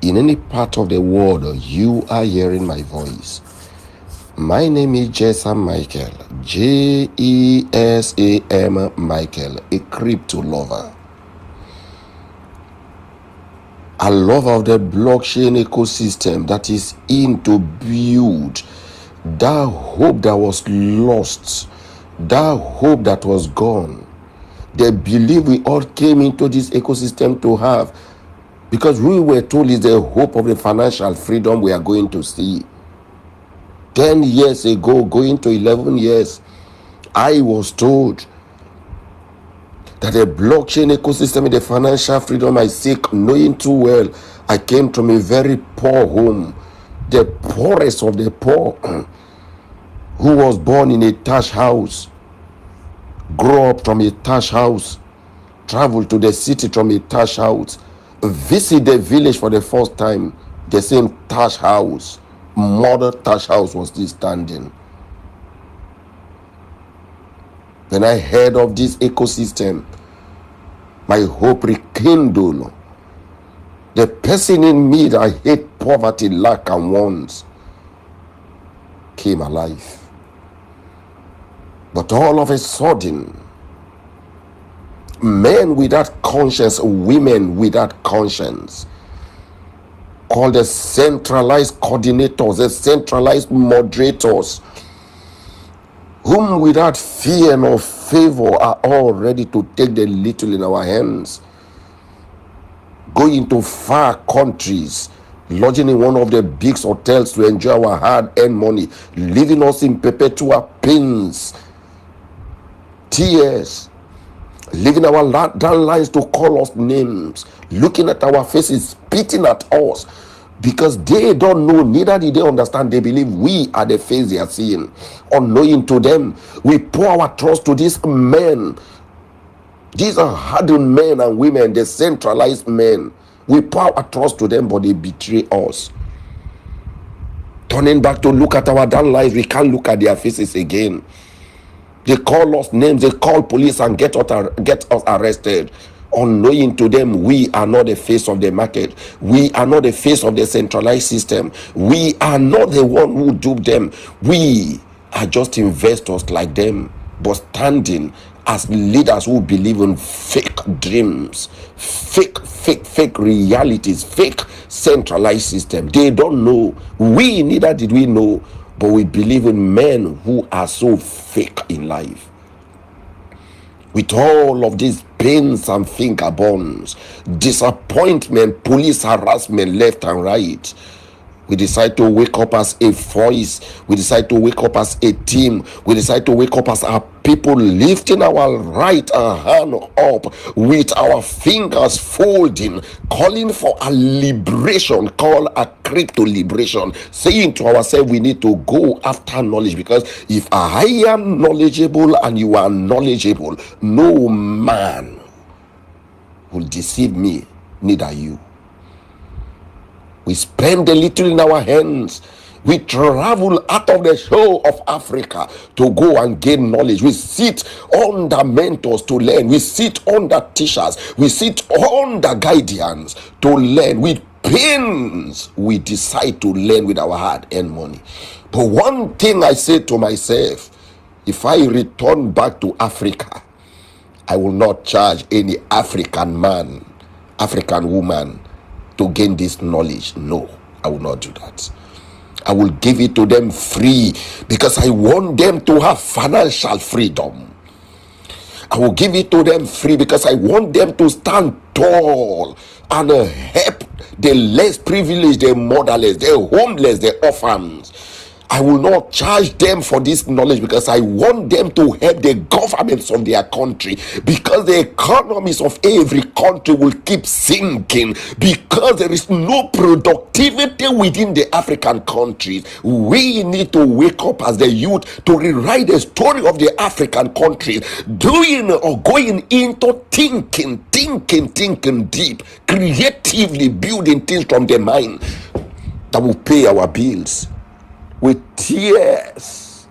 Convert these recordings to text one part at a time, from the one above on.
in any part of the world you are hearing my voice. My name is Jesam Michael, Jesam Michael, a crypto lover. A lover of the blockchain ecosystem that is in to build that hope that was lost, that hope that was gone, the belief we all came into this ecosystem to have, because we were told is the hope of the financial freedom we are going to see. 10 years ago, going to 11 years, I was told that the blockchain ecosystem is the financial freedom I seek, knowing too well I came from a very poor home, the poorest of the poor, who was born in a thatch house, grew up from a thatch house, traveled to the city from a thatch house, visit the village for the first time, the same thatch house, model thatch house was still standing. When I heard of this ecosystem, my hope rekindled. The person in me that I hate poverty, lack, and wants came alive. But all of a sudden, men without conscience, women without conscience, called the centralized coordinators, the centralized moderators, whom without fear nor favor are all ready to take the little in our hands, going to far countries, lodging in one of the big hotels to enjoy our hard-earned money, leaving us in perpetual pains, tears, leaving our downlines to call us names, looking at our faces, spitting at us, because they don't know, neither did they understand. They believe we are the face they are seeing. Unknowing to them, we pour our trust to these men. These are hardened men and women, the centralized men. We pour our trust to them, but they betray us. Turning back to look at our downlines, we can't look at their faces again. They call us names, they call police and get us arrested. Unknowing to them, we are not the face of the market. We are not the face of the centralized system. We are not the one who duped them. We are just investors like them, but standing as leaders who believe in fake dreams, fake realities, fake centralized system. They don't know. We neither did we know, but we believe in men who are so fake in life. With all of these pains and finger burns, disappointment, police harassment left and right, we decide to wake up as a voice. We decide to wake up as a team. We decide to wake up as our people, lifting our right hand up with our fingers folding, calling for a liberation, call a crypto liberation, saying to ourselves we need to go after knowledge, because if I am knowledgeable and you are knowledgeable, no man will deceive me, neither you. We spend a little in our hands. We travel out of the shore of Africa to go and gain knowledge. We sit under mentors to learn. We sit under teachers. We sit under guardians to learn. With pains, we decide to learn with our hard-earned money. But one thing I say to myself, if I return back to Africa, I will not charge any African man, African woman, to gain this knowledge. No, I will not do that. I will give it to them free, because I want them to have financial freedom. I will give it to them free because I want them to stand tall and help the less privileged, the motherless, the homeless, the orphans. I will not charge them for this knowledge because I want them to help the governments of their country, because the economies of every country will keep sinking because there is no productivity within the African countries. We need to wake up as the youth to rewrite the story of the African countries, doing or going into thinking deep, creatively building things from the mind that will pay our bills. With tears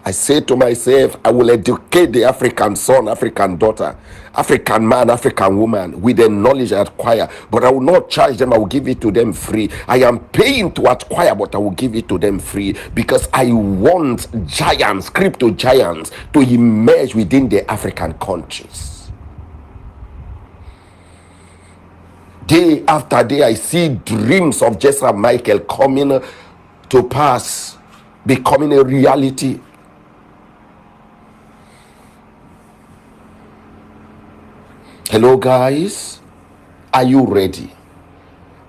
I say to myself, I will educate the African son, African daughter, African man, African woman with the knowledge I acquire, but I will not charge them. I will give it to them free. I am paying to acquire, but I will give it to them free because I want giants, crypto giants, to emerge within the African countries. Day after day, I see dreams of Jesam Michael coming to pass, becoming a reality. Hello guys, are you ready?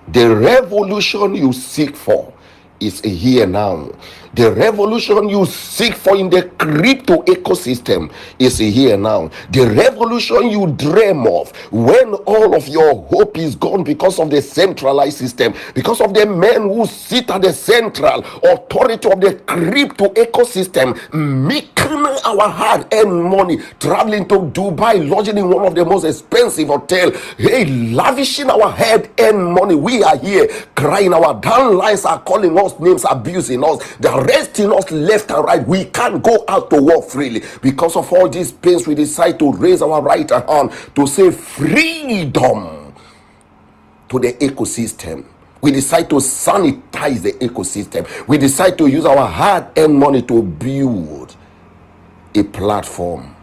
The revolution you seek for is here now. The revolution you seek for in the crypto ecosystem is here now. The revolution you dream of when all of your hope is gone because of the centralized system, because of the men who sit at the central authority of the crypto ecosystem, making our hard-earned money, traveling to Dubai, lodging in one of the most expensive hotels, lavishing our hard-earned money. We are here crying. Our downlines are calling us names, abusing us. They're arresting us left and right. We can't go out to work freely. Because of all these pains, we decide to raise our right hand to say freedom to the ecosystem. We decide to sanitize the ecosystem. We decide to use our hard-earned money to build a platform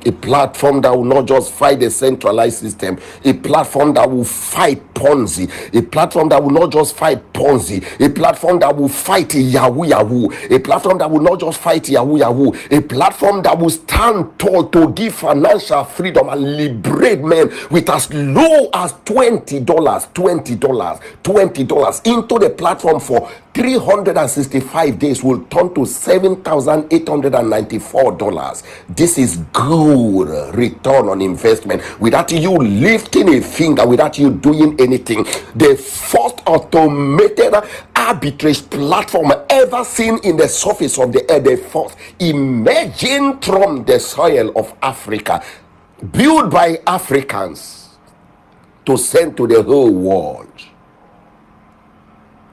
that will not just fight the centralized system, a platform that will fight Ponzi, a platform that will not just fight Ponzi, a platform that will fight Yahoo, a platform that will not just fight Yahoo, a platform that will stand tall to give financial freedom and liberate men with as low as $20 into the platform for 365 days will turn to $7,894. This is good return on investment without you lifting a finger, without you doing anything. The first automated arbitrage platform ever seen in the surface of the earth, the first emerging from the soil of Africa, built by Africans to send to the whole world.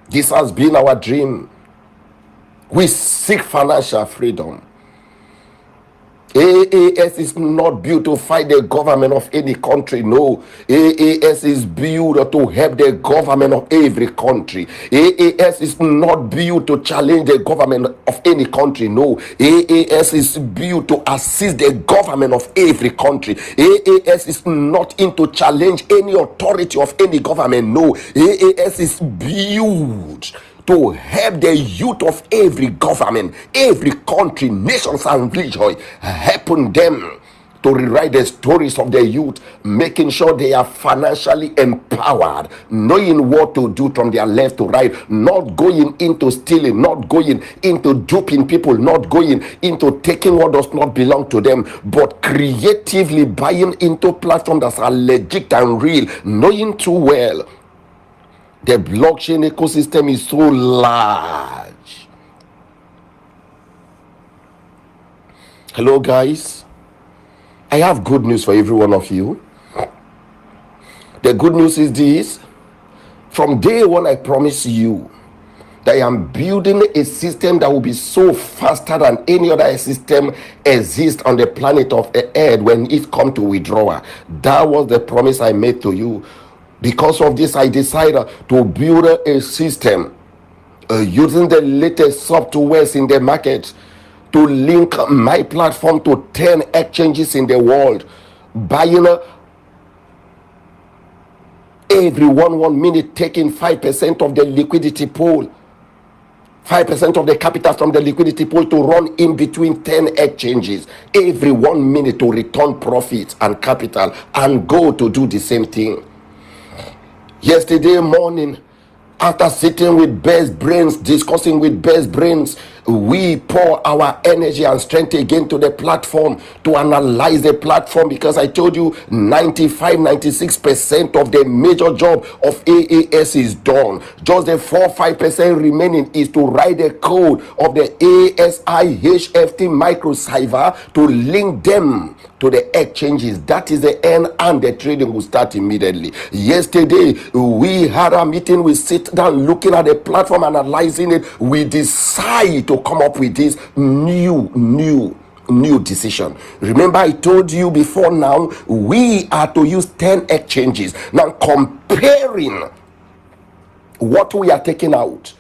This has been our dream. We seek financial freedom. AAS is not built to fight the government of any country. No, AAS is built to help the government of every country. AAS is not built to challenge the government of any country. No, AAS is built to assist the government of every country. AAS is not into challenge any authority of any government. No, AAS is built to help the youth of every government, every country, nations and region, helping them to rewrite the stories of the youth, making sure they are financially empowered, knowing what to do from their left to right, not going into stealing, not going into duping people, not going into taking what does not belong to them, but creatively buying into platforms that are legit and real, knowing too well the blockchain ecosystem is so large. Hello guys, I have good news for every one of you. The good news is this: from day one I promise you that I am building a system that will be so faster than any other system exists on the planet of the earth when it comes to withdrawal. That was the promise I made to you. Because of this, I decided to build a system using the latest softwares in the market to link my platform to 10 exchanges in the world, buying every 1 minute, taking 5% of the liquidity pool, 5% of the capital from the liquidity pool to run in between 10 exchanges every 1 minute to return profits and capital and go to do the same thing. Yesterday morning, after sitting with best brains, discussing with best brains, we pour our energy and strength again to the platform to analyze the platform, because I told you 95-96% of the major job of AAS is done. Just the 4-5% remaining is to write the code of the ASI HFT microcipher to link them to to the exchanges. That is the end, and the trading will start immediately. Yesterday, we had a meeting. We sit down looking at the platform, analyzing it. We decide to come up with this new decision. Remember, I told you before now, we are to use 10 exchanges. Now, comparing what we are taking out,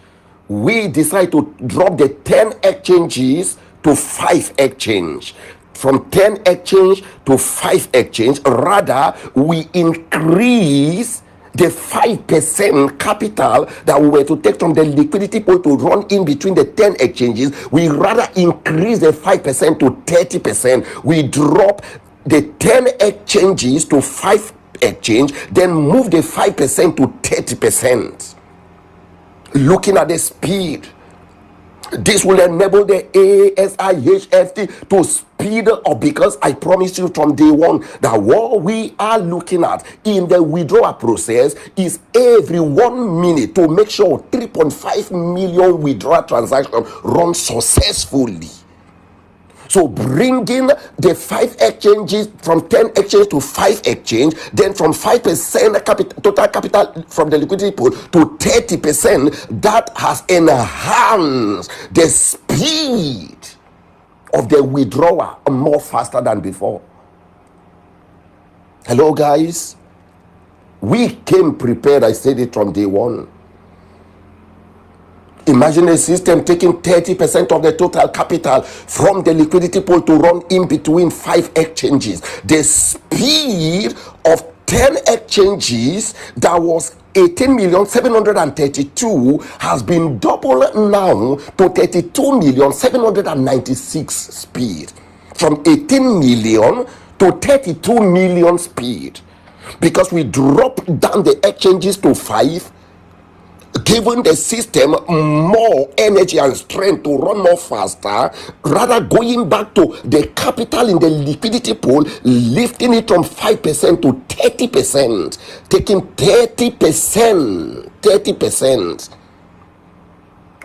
we decide to drop the 10 exchanges to 5 exchange. From 10 exchange to 5 exchange, rather we increase the 5% capital that we were to take from the liquidity pool to run in between the 10 exchanges. We rather increase the 5% to 30%. We drop the 10 exchanges to 5 exchange, then move the 5% to 30%. Looking at the speed, this will enable the ASIHFT to speed up, because I promise you from day one that what we are looking at in the withdrawal process is every 1 minute to make sure 3.5 million withdrawal transactions run successfully. So bringing the 5 exchanges from 10 exchange to 5 exchange, then from 5% total capital from the liquidity pool to 30%, that has enhanced the speed of the withdrawal more faster than before. Hello guys, we came prepared. I said it from day one. Imagine a system taking 30% of the total capital from the liquidity pool to run in between 5 exchanges. The speed of 10 exchanges that was 18,732 has been doubled now to 32,796 speed. From 18 million to 32 million speed. Because we dropped down the exchanges to 5, giving the system more energy and strength to run more faster, rather going back to the capital in the liquidity pool, lifting it from 5% to 30%, taking 30%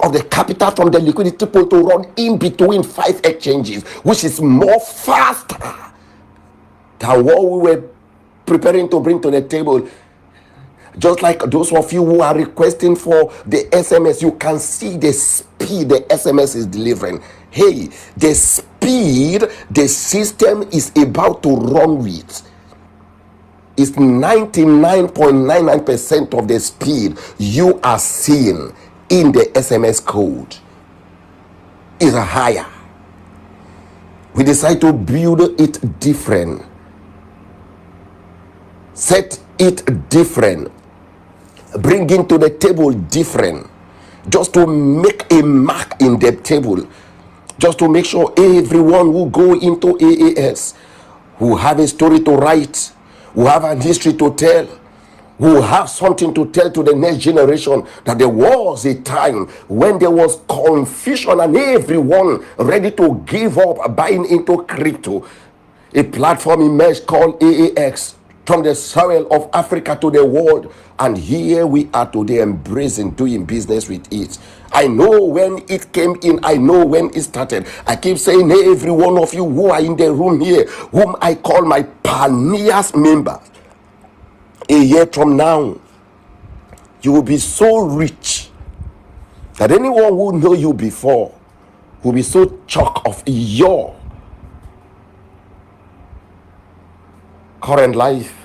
of the capital from the liquidity pool to run in between 5 exchanges, which is more faster than what we were preparing to bring to the table. Just like those of you who are requesting for the SMS, you can see the speed the SMS is delivering. Hey, the speed the system is about to run with is 99.99% of the speed you are seeing in the SMS code is higher. We decide to build it different, set it different, bring into the table different, just to make a mark in the table, just to make sure everyone who go into AAS, who have a story to write, who have a history to tell, who have something to tell to the next generation, that there was a time when there was confusion and everyone ready to give up buying into crypto. A platform emerged called AAX, from the soil of Africa to the world, and here we are today embracing doing business with it. I know when it came in, I know when it started. I keep saying, hey, every one of you who are in the room here, whom I call my pioneers members, a year from now, you will be so rich that anyone who know you before will be so chock of your current life,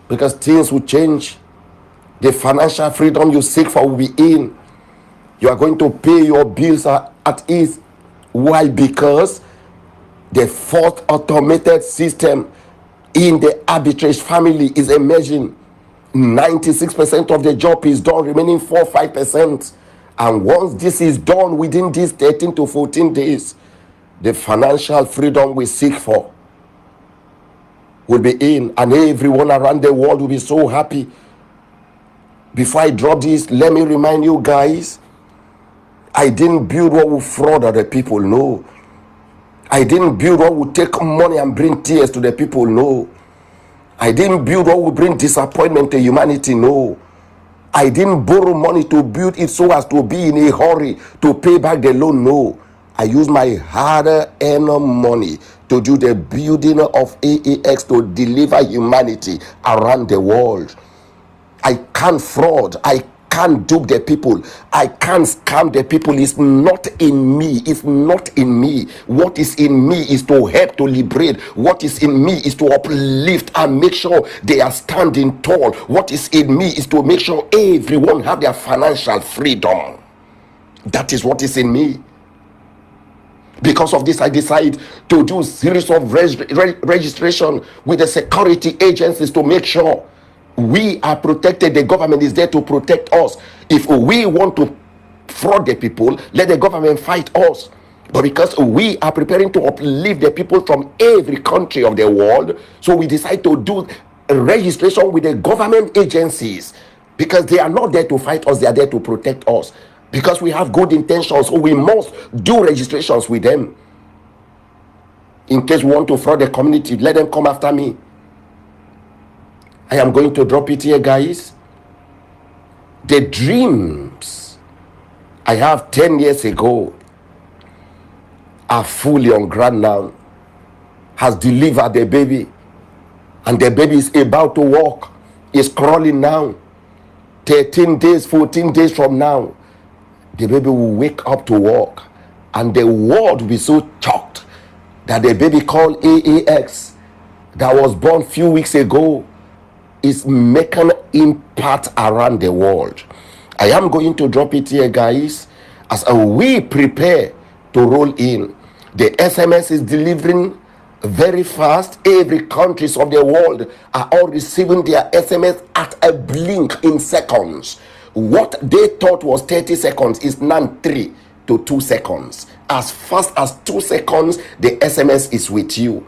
because things will change. The financial freedom you seek for will be in. You are going to pay your bills at ease. Why? Because the 4th automated system in the arbitrage family is emerging. 96% of the job is done, remaining 4-5%. And once this is done within these 13 to 14 days, the financial freedom we seek for will be in, and everyone around the world will be so happy. Before I drop this, let me remind you guys, I didn't build what will fraud other people, no. I didn't build what will take money and bring tears to the people, no. I didn't build what will bring disappointment to humanity, no. I didn't borrow money to build it so as to be in a hurry to pay back the loan, no. I use my hard-earned money to do the building of AAX to deliver humanity around the world. I can't fraud. I can't dupe the people. I can't scam the people. It's not in me. It's not in me. What is in me is to help to liberate. What is in me is to uplift and make sure they are standing tall. What is in me is to make sure everyone have their financial freedom. That is what is in me. Because of this, I decide to do a series of registration with the security agencies to make sure we are protected. The government is there to protect us. If we want to fraud the people, let the government fight us. But because we are preparing to uplift the people from every country of the world, so we decide to do a registration with the government agencies, because they are not there to fight us, they are there to protect us. Because we have good intentions, so we must do registrations with them. In case we want to fraud the community, let them come after me. I am going to drop it here, guys. The dreams I have 10 years ago are fully on ground now. Has delivered the baby, and the baby is about to walk. Is crawling now. 13 days, 14 days from now, the baby will wake up to walk, and the world will be so shocked that the baby called AAX that was born few weeks ago is making impact around the world. I am going to drop it here, guys, as we prepare to roll in. The SMS is delivering very fast. Every countries of the world are all receiving their SMS at a blink in seconds. What they thought was 30 seconds is now 3 to 2 seconds. As fast as 2 seconds, the SMS is with you.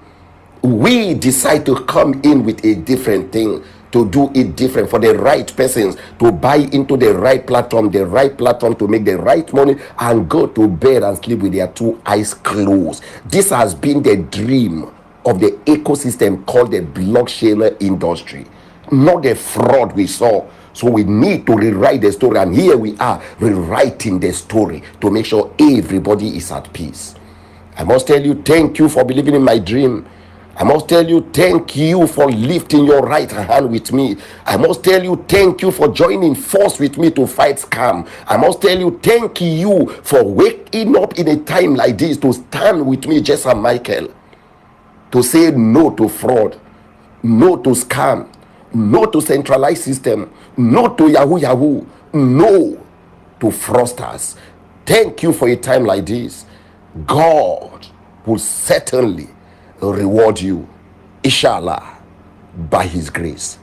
We decide to come in with a different thing, to do it different for the right persons, to buy into the right platform to make the right money and go to bed and sleep with their 2 eyes closed. This has been the dream of the ecosystem called the blockchain industry, not the fraud we saw. So we need to rewrite the story, and here we are rewriting the story to make sure everybody is at peace. I must tell you, thank you for believing in my dream. I must tell you, thank you for lifting your right hand with me. I must tell you, thank you for joining force with me to fight scam. I must tell you, thank you for waking up in a time like this to stand with me, Jesam Michael, to say no to fraud, no to scam, no to centralized system, no to Yahoo, no to fraudsters. Thank you for a time like this. God will certainly reward you, inshallah, by his grace.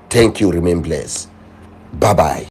Thank you. Remain blessed. Bye-bye.